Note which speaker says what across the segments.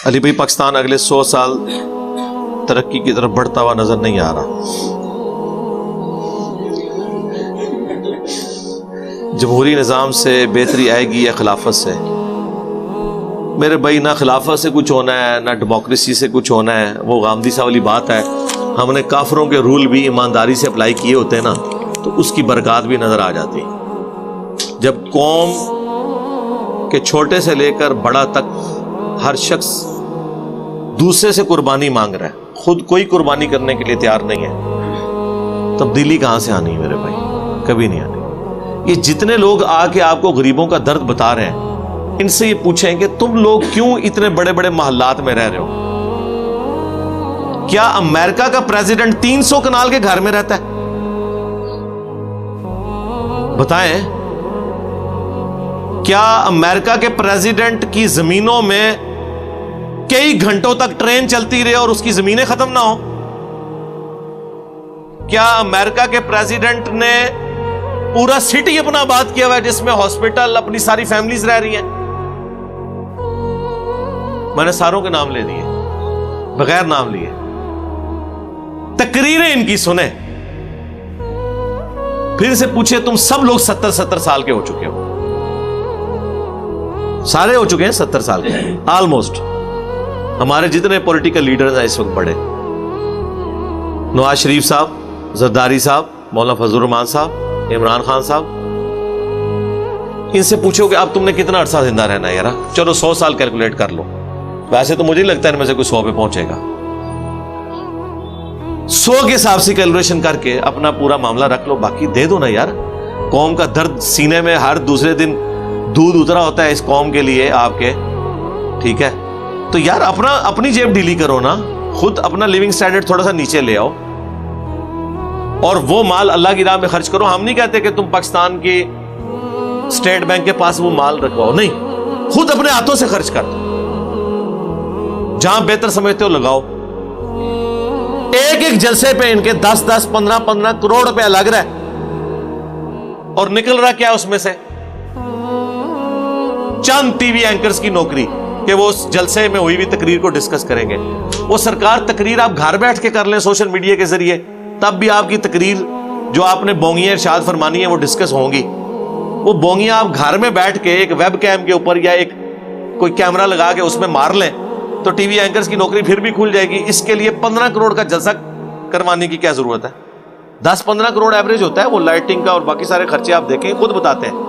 Speaker 1: علی بھائی، پاکستان اگلے 100 سال ترقی کی طرف بڑھتا ہوا نظر نہیں آ رہا. جمہوری نظام سے بہتری آئے گی یا خلافت سے؟ میرے بھائی، نہ خلافت سے کچھ ہونا ہے نہ ڈیموکریسی سے کچھ ہونا ہے. وہ غامدی صاحب والی بات ہے، ہم نے کافروں کے رول بھی ایمانداری سے اپلائی کیے ہوتے ہیں نا، تو اس کی برکات بھی نظر آ جاتی. جب قوم کے چھوٹے سے لے کر بڑا تک ہر شخص دوسرے سے قربانی مانگ رہا ہے، خود کوئی قربانی کرنے کے لیے تیار نہیں ہے، تبدیلی کہاں سے آنی ہے میرے بھائی؟ کبھی نہیں آنی. یہ جتنے لوگ آ کے آپ کو غریبوں کا درد بتا رہے ہیں، ان سے یہ پوچھیں کہ تم لوگ کیوں اتنے بڑے بڑے محلات میں رہ رہے ہو؟ کیا امریکہ کا پریزیڈنٹ 300 کنال کے گھر میں رہتا ہے؟ بتائیں، کیا امریکہ کے پریزیڈنٹ کی زمینوں میں کئی گھنٹوں تک ٹرین چلتی رہے اور اس کی زمینیں ختم نہ ہو؟ کیا امریکہ کے پریزیڈنٹ نے پورا سٹی اپنا آباد کیا ہوا ہے جس میں ہاسپٹل اپنی ساری فیملیز رہ رہی ہیں؟ میں نے ساروں کے نام لے دیے بغیر نام لیے. تقریریں ان کی سنیں، پھر سے پوچھے تم سب لوگ 70 سال کے ہو چکے ہو، سارے ہو چکے ہیں 70 سال کے آلموسٹ. ہمارے جتنے پولیٹیکل لیڈرز ہیں اس وقت بڑے، نواز شریف صاحب، زرداری صاحب، مولانا فضل الرحمان صاحب، عمران خان صاحب، ان سے پوچھو کہ اب تم نے کتنا عرصہ زندہ رہنا ہے یار؟ چلو 100 سال کیلکولیٹ کر لو، ویسے تو مجھے نہیں لگتا ان میں سے کوئی 100 پہ پہنچے گا. 100 کے حساب سے کیلکولیشن کر کے اپنا پورا معاملہ رکھ لو، باقی دے دو نا یار. قوم کا درد سینے میں ہر دوسرے دن دودھ اترا ہوتا ہے اس قوم کے لیے آپ کے، ٹھیک ہے؟ تو یار اپنی جیب ڈھیلی کرو نا، خود اپنا لیونگ سٹینڈرڈ تھوڑا سا نیچے لے آؤ اور وہ مال اللہ کی راہ میں خرچ کرو. ہم نہیں کہتے کہ تم پاکستان کی اسٹیٹ بینک کے پاس وہ مال رکھواؤ، نہیں، خود اپنے ہاتھوں سے خرچ کر دو، جہاں بہتر سمجھتے ہو لگاؤ. ایک جلسے پہ ان کے 10 15 کروڑ روپے لگ رہا ہے اور نکل رہا کیا اس میں سے؟ چند ٹی وی اینکرز کی نوکری کہ وہ اس جلسے میں ہوئی بھی تقریر کو ڈسکس کریں گے. وہ سرکار تقریر آپ گھر بیٹھ کے کر لیں سوشل میڈیا کے ذریعے، تب بھی آپ کی تقریر جو آپ نے بونگیاں ارشاد فرمانی ہے وہ ڈسکس ہوں گی. وہ بونگیاں آپ گھر میں بیٹھ کے ایک ویب کیم کے اوپر یا ایک کوئی کیمرہ لگا کے اس میں مار لیں تو ٹی وی اینکرز کی نوکری پھر بھی کھل جائے گی. اس کے لیے 15 کروڑ کا جلسہ کروانے کی کیا ضرورت ہے؟ 10-15 کروڑ ایوریج ہوتا ہے وہ لائٹنگ کا، اور باقی سارے خرچے آپ دیکھیں خود بتاتے ہیں.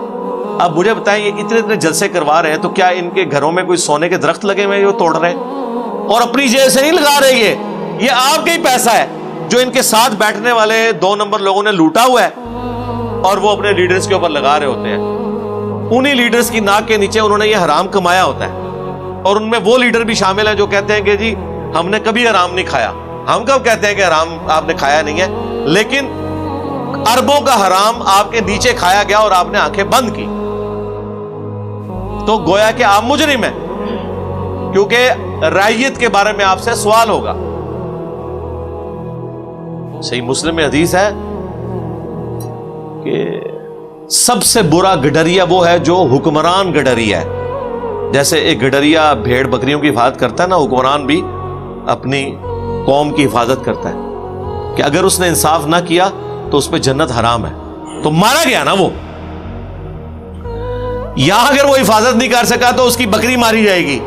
Speaker 1: اب مجھے بتائیں، یہ اتنے جلسے کروا رہے ہیں تو کیا ان کے گھروں میں کوئی سونے کے درخت لگے ہوئے ہیں جو توڑ رہے ہیں؟ اور اپنی جیب سے نہیں لگا رہے، یہ آپ کا ہی پیسہ ہے جو ان کے ساتھ بیٹھنے والے 2 نمبر لوگوں نے لوٹا ہوا ہے اور وہ اپنے لیڈرز کے اوپر لگا رہے ہوتے ہیں. انہی لیڈرز کی ناک کے نیچے انہوں نے یہ حرام کمایا ہوتا ہے، اور ان میں وہ لیڈر بھی شامل ہیں جو کہتے ہیں کہ جی ہم نے کبھی حرام نہیں کھایا. ہم کب کہتے ہیں کہ حرام آپ نے کھایا نہیں ہے؟ لیکن اربوں کا حرام آپ کے نیچے کھایا گیا اور آپ نے آنکھیں بند کی، تو گویا کہ آپ مجرم ہیں، کیونکہ رعیت کے بارے میں آپ سے سوال ہوگا. صحیح مسلم میں حدیث ہے کہ سب سے برا گڈریا وہ ہے جو حکمران گڈریا ہے. جیسے ایک گڈریا بھیڑ بکریوں کی حفاظت کرتا ہے نا، حکمران بھی اپنی قوم کی حفاظت کرتا ہے کہ اگر اس نے انصاف نہ کیا تو اس پہ جنت حرام ہے، تو مارا گیا نا وہ. یہاں اگر وہ حفاظت نہیں کر سکا تو اس کی بکری ماری جائے گی،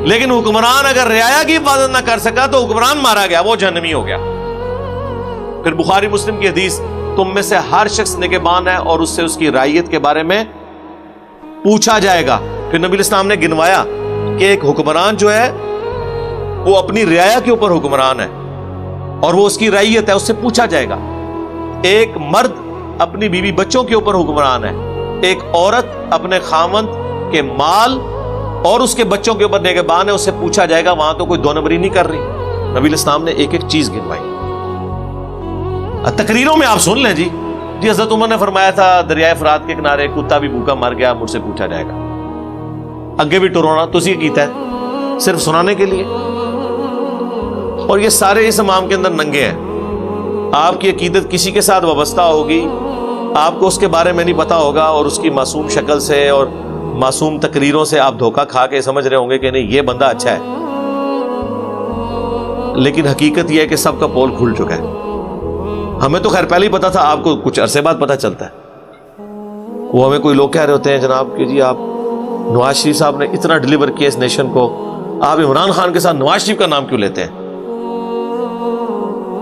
Speaker 1: لیکن حکمران اگر رعایا کی حفاظت نہ کر سکا تو حکمران مارا گیا، وہ جہنمی ہو گیا. پھر بخاری مسلم کی حدیث، تم میں سے ہر شخص نگہبان ہے اور اس سے اس کی رعیت کے بارے میں پوچھا جائے گا. پھر نبی اسلام نے گنوایا کہ ایک حکمران جو ہے وہ اپنی رعایا کے اوپر حکمران ہے اور وہ اس کی رعیت ہے، اس سے پوچھا جائے گا. ایک مرد اپنی بیوی بچوں کے اوپر حکمران ہے، ایک عورت اپنے خاوند کے مال اور اس کے بچوں کے اوپر نگہبان ہے، اس سے پوچھا جائے گا. وہاں تو کوئی 2 نمبری نہیں کر رہی. نبی الاسلام نے ایک ایک چیز گنوائی. تقریروں میں آپ سن لیں جی حضرت عمر نے فرمایا تھا دریائے فرات کے کنارے کتا بھی بھوکا مر گیا، مجھ سے پوچھا جائے گا. اگے بھی ٹرونا تسی کیتا ہے صرف سنانے کے لیے، اور یہ سارے اس امام کے اندر ننگے ہیں. آپ کی عقیدت کسی کے ساتھ وابستہ ہوگی، آپ کو اس کے بارے میں نہیں پتا ہوگا، اور اس کی معصوم شکل سے اور معصوم تقریروں سے آپ دھوکہ کھا کے سمجھ رہے ہوں گے کہ نہیں یہ بندہ اچھا ہے. لیکن حقیقت یہ ہے کہ سب کا پول کھل چکا ہے. ہمیں تو خیر پہلے ہی پتا تھا, آپ کو کچھ عرصے بعد پتا چلتا ہے. وہ ہمیں کوئی لوگ کہہ رہے ہوتے ہیں جناب کہ جی آپ نواز شریف صاحب نے اتنا ڈیلیور کیا اس نیشن کو, آپ عمران خان کے ساتھ نواز شریف کا نام کیوں لیتے ہیں؟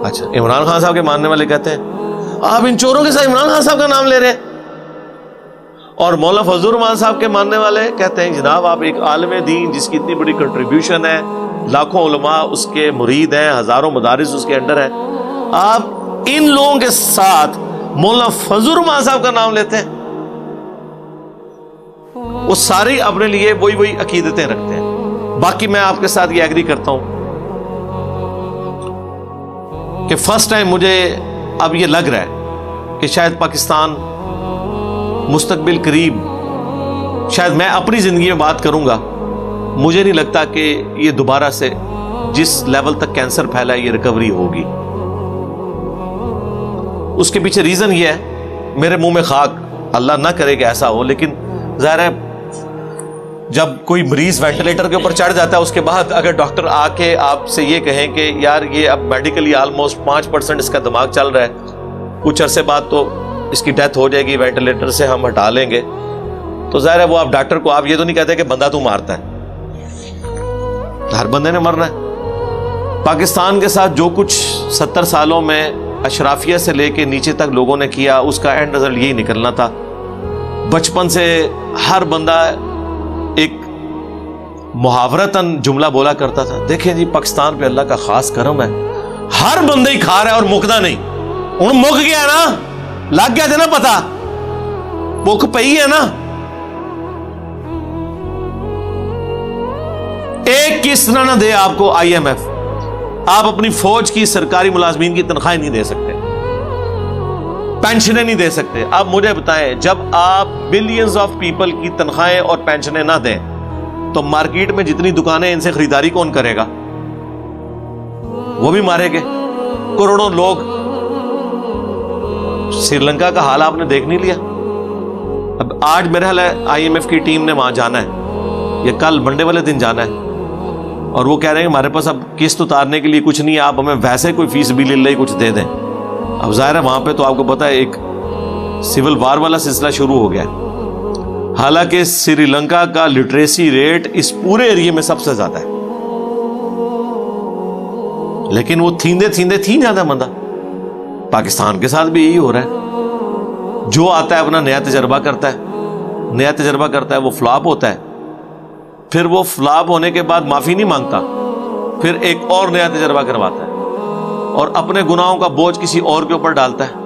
Speaker 1: اچھا, عمران خان صاحب کے ماننے والے کہتے ہیں آپ ان چوروں کے ساتھ عمران خان صاحب کا نام لے رہے ہیں. اور مولانا فضل الرحمان صاحب کے ماننے والے کہتے ہیں جناب آپ ایک عالم دین جس کی اتنی بڑی کنٹریبیوشن ہے, لاکھوں علماء اس کے مرید ہیں, ہزاروں مدارس اس کے انڈر ہیں, آپ ان لوگوں کے ساتھ مولانا فضل الرحمان صاحب کا نام لیتے ہیں. وہ سارے اپنے لیے وہی عقیدتیں رکھتے ہیں. باقی میں آپ کے ساتھ یہ ایگری کرتا ہوں کہ فرسٹ ٹائم مجھے اب یہ لگ رہا ہے کہ شاید پاکستان مستقبل قریب, شاید میں اپنی زندگی میں بات کروں گا, مجھے نہیں لگتا کہ یہ دوبارہ سے جس لیول تک کینسر پھیلا ہے یہ ریکوری ہوگی. اس کے پیچھے ریزن یہ ہے, میرے منہ میں خاک, اللہ نہ کرے کہ ایسا ہو, لیکن ظاہر ہے جب کوئی مریض وینٹیلیٹر کے اوپر چڑھ جاتا ہے اس کے بعد اگر ڈاکٹر آ کے آپ سے یہ کہیں کہ یار یہ اب میڈیکلی آلموسٹ 5% اس کا دماغ چل رہا ہے, کچھ عرصے بعد تو اس کی ڈیتھ ہو جائے گی, وینٹیلیٹر سے ہم ہٹا لیں گے, تو ظاہر ہے وہ آپ ڈاکٹر کو آپ یہ تو نہیں کہتے کہ بندہ تو مارتا ہے, ہر بندے نے مرنا ہے. پاکستان کے ساتھ جو کچھ 70 سالوں میں اشرافیہ سے لے کے نیچے تک لوگوں نے کیا, اس کا اینڈ رزلٹ یہی نکلنا تھا. بچپن سے ہر بندہ ایک محاورتاً جملہ بولا کرتا تھا, دیکھیں جی پاکستان پہ اللہ کا خاص کرم ہے, ہر بندہ ہی کھا رہا ہے اور مکنا نہیں. ہوں مک گیا نا, لگ گیا تھا نا پتا, بھوک پئی ہے نا. ایک کس طرح نہ دے آپ کو IMF, آپ اپنی فوج کی سرکاری ملازمین کی تنخواہیں نہیں دے سکتے, پینشنیں نہیں دے سکتے. اب مجھے بتائیں جب آپ بلینز آف پیپل کی تنخواہیں اور پینشنیں نہ دیں تو مارکیٹ میں جتنی دکانیں ان سے خریداری کون کرے گا؟ وہ بھی مارے گئے. کروڑوں لوگ, سری لنکا کا حال آپ نے دیکھ نہیں لیا. اب آج میرے حال ہے IMF کی ٹیم نے وہاں جانا ہے, یہ کل منڈے والے دن جانا ہے, اور وہ کہہ رہے ہیں ہمارے پاس اب قسط اتارنے کے لیے کچھ نہیں ہے, آپ ہمیں ویسے کوئی فیس بل اللہ کچھ دے دیں. اب ظاہر ہے وہاں پہ تو آپ کو پتا ہے ایک سول وار والا سلسلہ شروع ہو گیا ہے. حالانکہ سری لنکا کا لٹریسی ریٹ اس پورے ایریے میں سب سے زیادہ ہے, لیکن وہ تھین جاتا بندہ. پاکستان کے ساتھ بھی یہی ہو رہا ہے, جو آتا ہے اپنا نیا تجربہ کرتا ہے, وہ فلاپ ہوتا ہے, پھر وہ فلاپ ہونے کے بعد معافی نہیں مانگتا, پھر ایک اور نیا تجربہ کرواتا ہے اور اپنے گناہوں کا بوجھ کسی اور کے اوپر ڈالتا ہے.